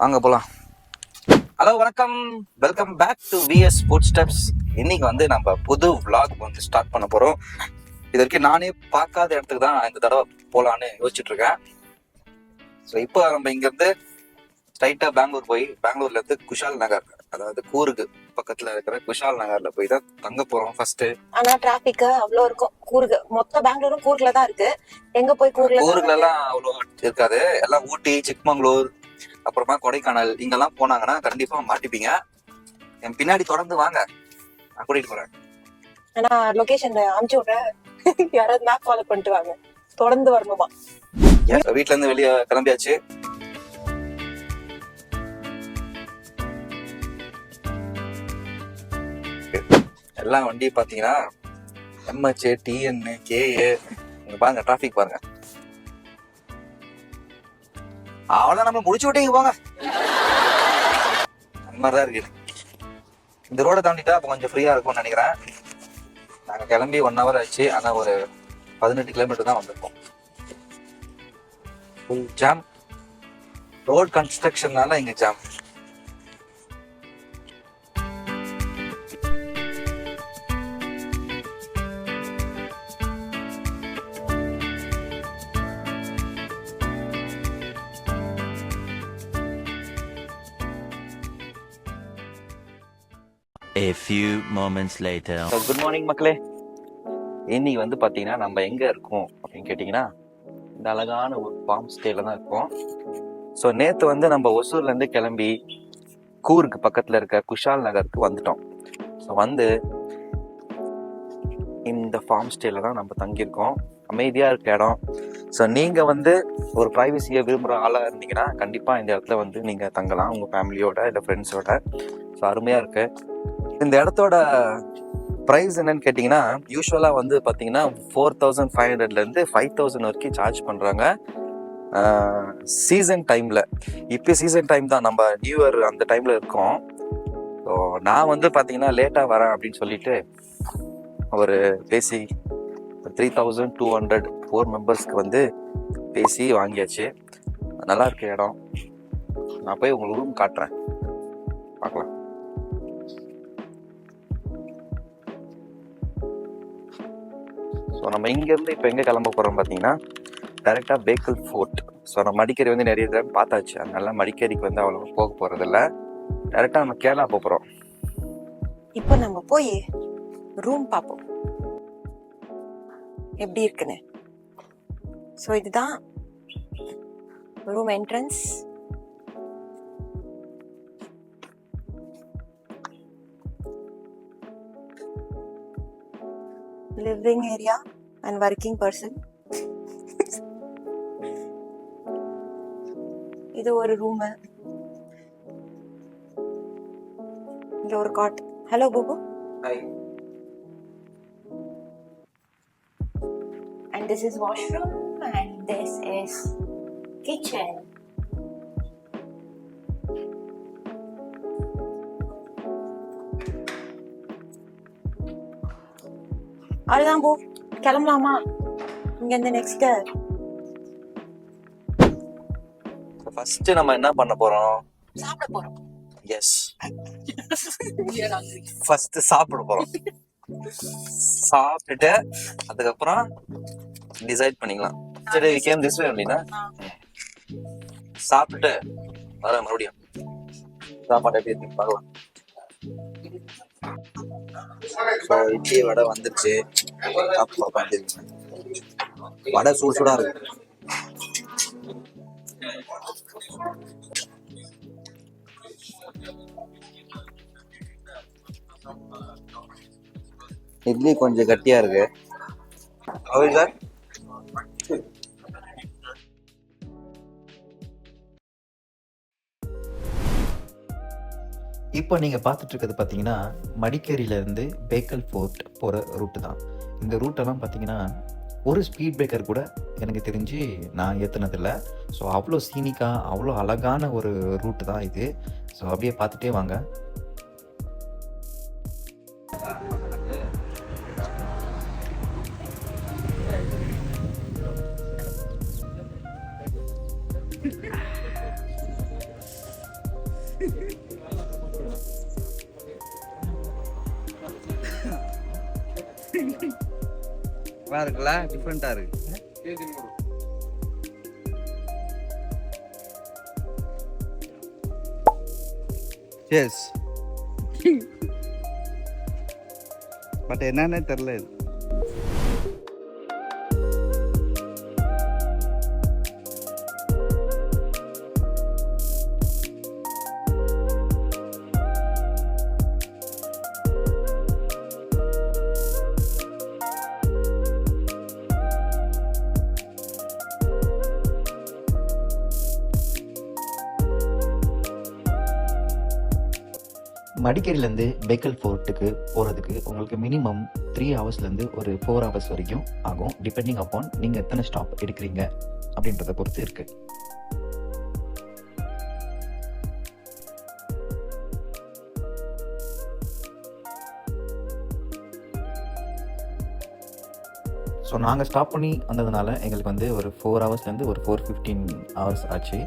வாங்க போலாம். ஹலோ வணக்கம், welcome back to VS food steps. இன்னைக்கு வந்து நம்ம புது vlog வந்து ஸ்டார்ட் பண்ண போறோம். இது வரைக்கும் நானே பார்க்காத இடத்துக்கு தான் இந்த தடவை போலான்னு யோசிச்சுட்டு இருக்கேன். ஸோ இப்போ நம்ம இங்கேருந்து ஸ்ட்ரைட்டா பெங்களூர் போய் பெங்களூர்ல இருந்து குஷால் நகர், அதாவது கூர்கு பக்கத்துல இருக்கிற குஷால் நகர்ல போய் தான் தங்க போறோம் ஃபர்ஸ்ட். ஆனா டிராபிக் அவ்வளவு இருக்கும். கூர்கு மொத்த பெங்களூரும் கூர்ல தான் இருக்கு. எங்க போய் கூர்குல எல்லாம் அவ்வளோ இருக்காது. எல்லாம் ஊட்டி, சிக்மங்களூர், அப்புறமா கொடைக்கானல் இங்கெல்லாம் போனாங்கன்னா கண்டிப்பா மாட்டிப்பீங்க. என் பின்னாடி தொடர்ந்து வாங்க, நான் கூட்டிட்டு போறேன். ஆனா லொகேஷன் அனுப்பிச்சு விடுறேன், யாராவது மேப் ஃபாலோ பண்ணிட்டு வாங்க. தொடர்ந்து வரணுமா? வீட்டுல இருந்து வெளியே கிளம்பியாச்சு. எல்லா வண்டி பாத்தீங்கன்னா எம்ஹெச், டிஎன், கேஏ. இங்க பாருங்க, டிராபிக் பாருங்க. அவ்வளவுதான், நம்ம முடிச்சு விட்டீங்க போங்க. அந்த மாதிரிதான் இருக்கு. இந்த ரோட தாண்டிட்டா அப்ப கொஞ்சம் ஃப்ரீயா இருக்கும்னு நினைக்கிறேன். நாங்க கிளம்பி 1 hour ஆச்சு. ஆனா ஒரு 18 கிலோமீட்டர் தான் வந்திருக்கோம். Full jam. ரோட் கன்ஸ்ட்ரக்ஷன்னால இங்க jam. A few moments later. Good morning மக்களே. இன்னைக்கு வந்து பாத்தீங்கன்னா நம்ம எங்க இருக்கோம் அப்படின்னு கேட்டீங்கன்னா, இந்த அழகான ஒரு ஃபார்ம் ஸ்டேல தான் இருக்கோம். ஸோ நேத்து வந்து நம்ம ஒசூர்ல இருந்து கிளம்பி கூர்க்கு பக்கத்துல இருக்க குஷால் நகருக்கு வந்துட்டோம். ஸோ வந்து இந்த ஃபார்ம் ஸ்டேல தான் நம்ம தங்கியிருக்கோம். அமைதியா இருக்க இடம். ஸோ நீங்க வந்து ஒரு பிரைவசியை விரும்புகிற ஆளா இருந்தீங்கன்னா கண்டிப்பா இந்த இடத்துல வந்து நீங்க தங்கலாம், உங்க ஃபேமிலியோட இல்லை ஃப்ரெண்ட்ஸோட. ஸோ அருமையா இருக்கு. இந்த இடத்தோட ப்ரைஸ் என்னன்னு கேட்டிங்கன்னா, யூஸ்வலாக வந்து பார்த்தீங்கன்னா 4500 5000 வரைக்கும் சார்ஜ் பண்ணுறாங்க சீசன் டைமில். இப்போ சீசன் டைம் தான், நம்ம நியூ இயர் அந்த டைமில் இருக்கோம். ஸோ நான் வந்து பார்த்தீங்கன்னா லேட்டாக வரேன் அப்படின்னு சொல்லிட்டு ஒரு பேசி 3200 4 மெம்பர்ஸ்க்கு வந்து பேசி வாங்கியாச்சு. நல்லா இருக்கு இடம். நான் போய் உங்களுக்கு ரூம் காட்டுறேன், பார்க்கலாம். ஸோ நம்ம இங்கேருந்து இப்போ எங்கே கிளம்ப போகிறோம் பார்த்தீங்கன்னா, டைரெக்டாக பேக்கல் ஃபோர்ட். ஸோ நம்ம மடிக்கேரி வந்து நிறைய தடவை பார்த்தாச்சு, அதனால மடிக்கேரிக்கு வந்து அவ்வளோ போக போகிறதில்ல. டைரெக்டாக நம்ம கேரளா போகிறோம். இப்போ நம்ம போய் ரூம் பார்ப்போம் எப்படி இருக்குன்னு. ஸோ இதுதான் room entrance. living area and working person. இது ஒரு ரூம். இங்க ஒரு காட். ஹலோ பூபு. Hi. And this is washroom and this is kitchen. அவ்வளோதான் போ, கிளம்பலாமா? இங்க இருந்து நெக்ஸ்ட் ஃபர்ஸ்ட் நம்ம என்ன பண்ண போறோம்? சாப்பிட போறோம். எஸ், ஃபர்ஸ்ட் சாப்பிட போறோம். சாப்பிட்டுட்டு அதுக்கப்புறம் டிசைட் பண்ணிக்கலாம். சரி, we came this way அப்படின்னா சாப்பிட்டுட்டு வர மறுபடியும் சாப்பாடு எப்படி இருக்கு பார்க்கலாம். ஸோ இட்லி வடை வந்துருச்சு. வடை சூடு சூடா இருக்கு. இட்லி கொஞ்சம் கட்டியா இருக்கு. சார், இப்போ நீங்கள் பார்த்துட்டு இருக்கிறது பார்த்தீங்கன்னா மடிக்கேரியிலேருந்து பேக்கல் ஃபோர்ட் போகிற ரூட்டு தான். இந்த ரூட்டெல்லாம் பார்த்தீங்கன்னா ஒரு ஸ்பீட் பிரேக்கர் கூட எனக்கு தெரிஞ்சு நான் ஏற்றுனதில்லை. ஸோ அவ்வளோ சீனிக்காக அவ்வளோ அழகான ஒரு ரூட்டு தான் இது. ஸோ அப்படியே பார்த்துட்டே வாங்க. இருக்குல்ல, டிஃப்ரெண்டா இருக்கு. Cheers. பட் என்னன்னே தெரியல இது. மடிக்கேரியிலேருந்து பேக்கல் ஃபோர்ட்டுக்கு போகிறதுக்கு உங்களுக்கு மினிமம் 3 ஹவர்ஸ்லேருந்து ஒரு 4 ஹவர்ஸ் வரைக்கும் ஆகும், டிபெண்டிங் அப்பான் நீங்கள் எத்தனை ஸ்டாப் எடுக்கிறீங்க அப்படின்றத பொறுத்து இருக்குது. ஸோ நாங்கள் ஸ்டாப் பண்ணி வந்ததுனால எங்களுக்கு வந்து ஒரு 4 ஹவர்ஸ்லேருந்து ஒரு 4:15 ஹவர்ஸ் ஆச்சு.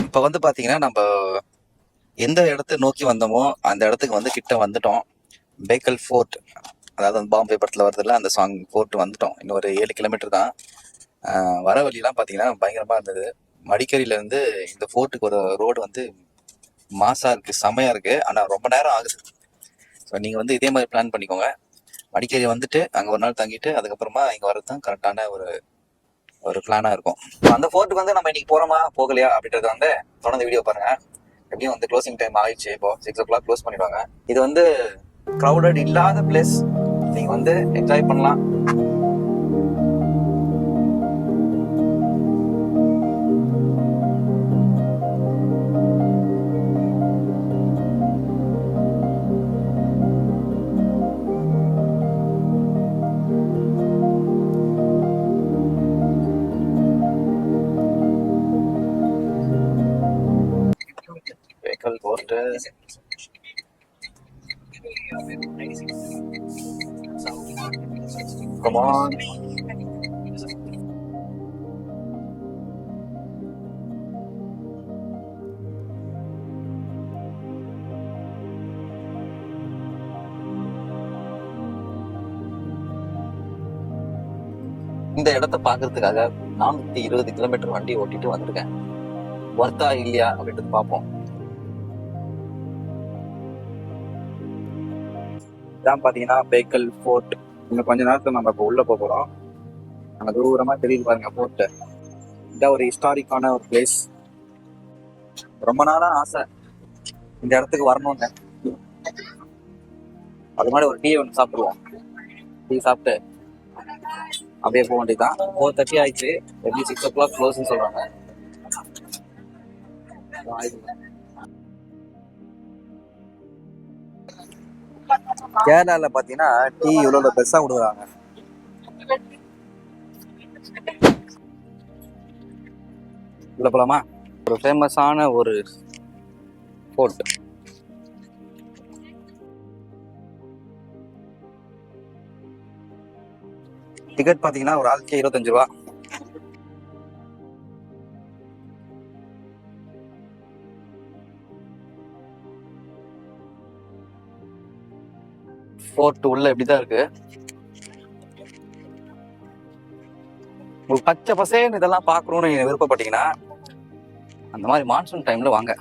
இப்போ வந்து பாத்தீங்கன்னா நம்ம எந்த இடத்தை நோக்கி வந்தோமோ அந்த இடத்துக்கு வந்து கிட்ட வந்துட்டோம். பேக்கல் ஃபோர்ட், அதாவது அந்த பாம்பே படத்தில் வருதுல்ல அந்த சாங், ஃபோர்ட் வந்துட்டோம். இன்னும் ஒரு 7 கிலோமீட்டர் தான். வர வழியெல்லாம் பார்த்தீங்கன்னா பயங்கரமாக இருந்தது. மடிக்கேரியிலேருந்து இந்த ஃபோர்ட்டுக்கு ஒரு ரோடு வந்து மாசாக இருக்குது, செமையாக இருக்குது. ஆனால் ரொம்ப நேரம் ஆகுது. ஸோ நீங்கள் வந்து இதே மாதிரி பிளான் பண்ணிக்கோங்க. மடிக்கேரி வந்துட்டு அங்கே ஒரு நாள் தங்கிட்டு அதுக்கப்புறமா இங்கே வர்றது தான் கரெக்டான ஒரு பிளானாக இருக்கும். அந்த ஃபோர்ட்டுக்கு வந்து நம்ம இன்னைக்கு போகிறோமா போகலையா அப்படின்றத வந்து தொடர்ந்து வீடியோ பாருங்கள். எப்படியும் வந்து க்ளோசிங் டைம் ஆயிடுச்சு, இப்போ 6 o'clock க்ளோஸ் பண்ணிடுவாங்க. இது வந்து க்ரௌடட் இல்லாத பிளேஸ், நீங்க வந்து என்ஜாய் பண்ணலாம். Bekal fort Come on. இந்த இடத்த பாக்குறதுக்காக 420 கிலோமீட்டர் வண்டி ஓட்டிட்டு வந்திருக்கேன். ஒர்த்தா இல்லையா அப்படின்றது பார்ப்போம். இதான் பாத்தீங்கன்னா பேக்கல் ஃபோர்ட். இன்னும் கொஞ்ச நேரத்துல நம்ம இப்போ உள்ள போறோம். அங்க தூரமா தெரியுது பாருங்க ஃபோர்ட். இதான் ஒரு ஹிஸ்டாரிக்கான ஒரு பிளேஸ். ரொம்ப நாளா ஆசை இந்த இடத்துக்கு வரணும்னு. அது மாதிரி ஒரு டீ ஒன்று சாப்பிடுவோம். டீ சாப்பிட்டு அப்படியே போக வேண்டியதுதான். 4:30 ஆயிடுச்சு. எப்படி 6 o'clock க்ளோஸ்ன்னு சொல்றாங்க. கேரளால பாத்தீங்கன்னா டீ இவ்வளவு பெருசா கொடுக்குறாங்க. உள்ள போலாமா? ஒரு ஃபேமஸான ஒரு ஃபோர்ட். டிக்கெட் பாத்தீங்கன்னா ஒரு ஆளுக்கு 25 ரூபா. ஃபோர்ட் உள்ள இப்படிதான் இருக்கு. ஒரு பச்சை பசேன்னு இதெல்லாம் பாக்கணும்னு நீங்க விருப்பப்பட்டீங்கன்னா அந்த மாதிரி மான்சூன் டைம்ல வாங்க.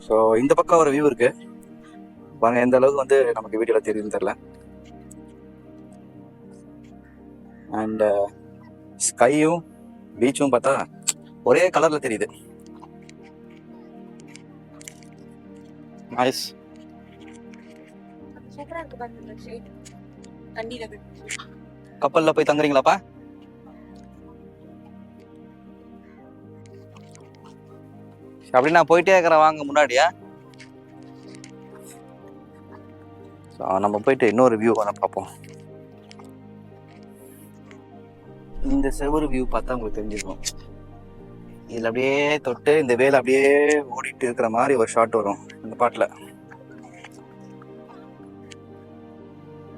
ஸோ இந்த பக்கம் ஒரு வியூ இருக்கு பாருங்க. எந்த அளவுக்கு வந்து நமக்கு வீடியோல தெரியுதுன்னு தெரியல. அண்ட் ஸ்கையும் பீச்சும் பார்த்தா ஒரே கலர்ல தெரியுது. நைஸ். கப்பல்ல போய் தங்குறீங்களாப்பா? அப்படி நான் போயிட்டே இருக்கிறேன், வாங்க முன்னாடியா. நம்ம போயிட்டு இன்னொரு வியூ வேணா பார்ப்போம். இந்த செவரு வியூ பார்த்தா உங்களுக்கு தெரிஞ்சிருக்கும். இதுல அப்படியே தொட்டு இந்த வேலை அப்படியே ஓடிட்டு இருக்கிற மாதிரி ஒரு ஷாட் வரும் இந்த பாட்டுல.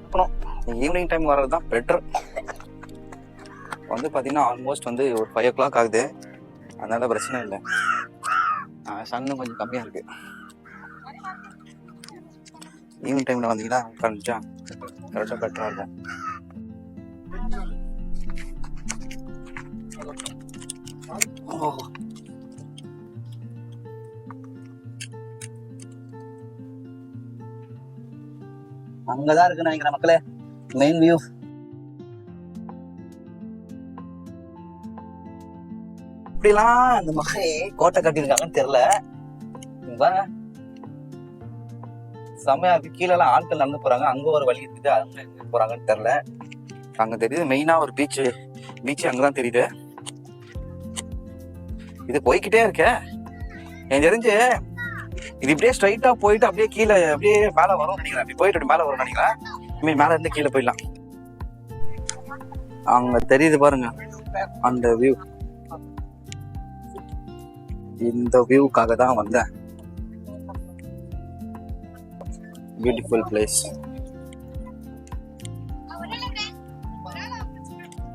அப்புறம் ஈவினிங் டைம் வர்றது தான் பெட்டர். வந்து பார்த்தீங்கன்னா ஆல்மோஸ்ட் வந்து ஒரு 5 o'clock ஆகுது, அதனால பிரச்சனை இல்லை. சன்னு கொஞ்சம் கம்மியாக இருக்கு. ஈவினிங் டைமில் வந்தீங்கன்னா உட்காந்துச்சா கரெக்டாக பெட்டராக இருக்கும். அங்கதான் இருக்கு நினைக்கிறேன் மக்களே மெயின் வியூ. இப்படிலாம் அந்த மாதிரி கோட்டை கட்டியிருக்காங்கன்னு தெரியல. செம்மையா இருக்கு. கீழே எல்லாம் ஆட்கள் நடந்து போறாங்க, அங்க ஒரு வழி இருக்குது, அங்க எங்க போறாங்கன்னு தெரியல. அங்க தெரியுது மெயினா ஒரு பீச் அங்கதான் தெரியுது. இது போய்கிட்டே இருக்க எனக்கு தெரிஞ்சு இது இப்படியே ஸ்ட்ரைட்டா போயிட்டு அப்படியே கீழே அப்படியே மேல வரும் நினைக்கிறேன். அப்படி போயிட்டு மேல வரும் நினைக்கிறேன். இனிமேல் மேல இருந்து கீழே போயிடலாம். அங்க தெரியுது பாருங்க அந்த வியூ. இந்த வியூக்காக தான் வந்தேன். Beautiful place.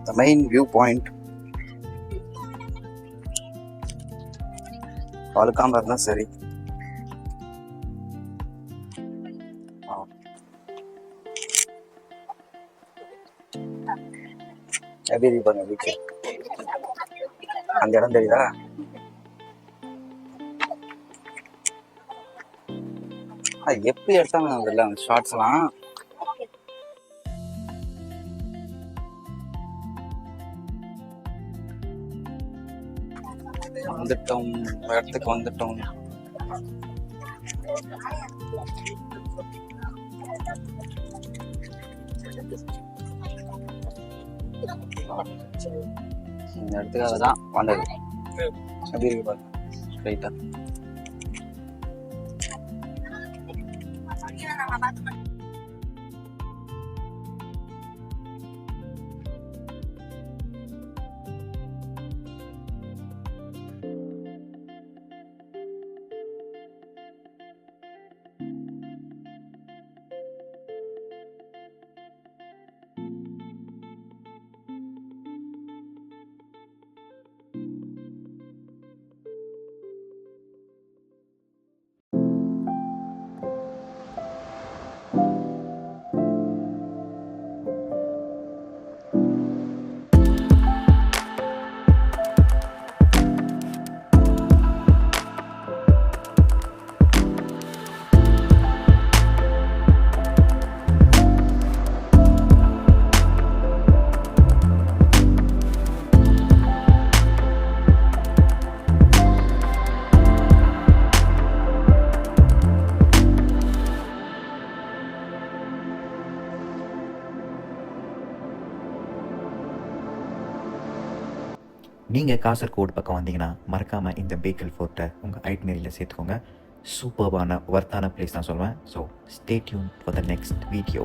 The main view point. வழுக்காம இருந்தா சரி. எப்படி இருக்கு பாருங்க பீச். அந்த இடம் தெரியுதா? எப்படி எடுத்தாங்க அதுல அந்த ஷார்ட்ஸ் எல்லாம். வந்துட்டோம், இடத்துக்கு வந்துட்டோம். இந்த இடத்துக்காக தான் வந்தது. எப்படி இருக்கு பாருங்க ஸ்ட்ரைட்டா. நீங்கள் காசர்கோடு பக்கம் வந்தீங்கன்னா மறக்காமல் இந்த பேக்கல் ஃபோர்ட்டை உங்கள் ஐட்னரியில் சேர்த்துக்கோங்க. சூப்பர்பான ஒர்த்தான பிளேஸ் தான் சொல்லுவேன். So stay tune for the next video.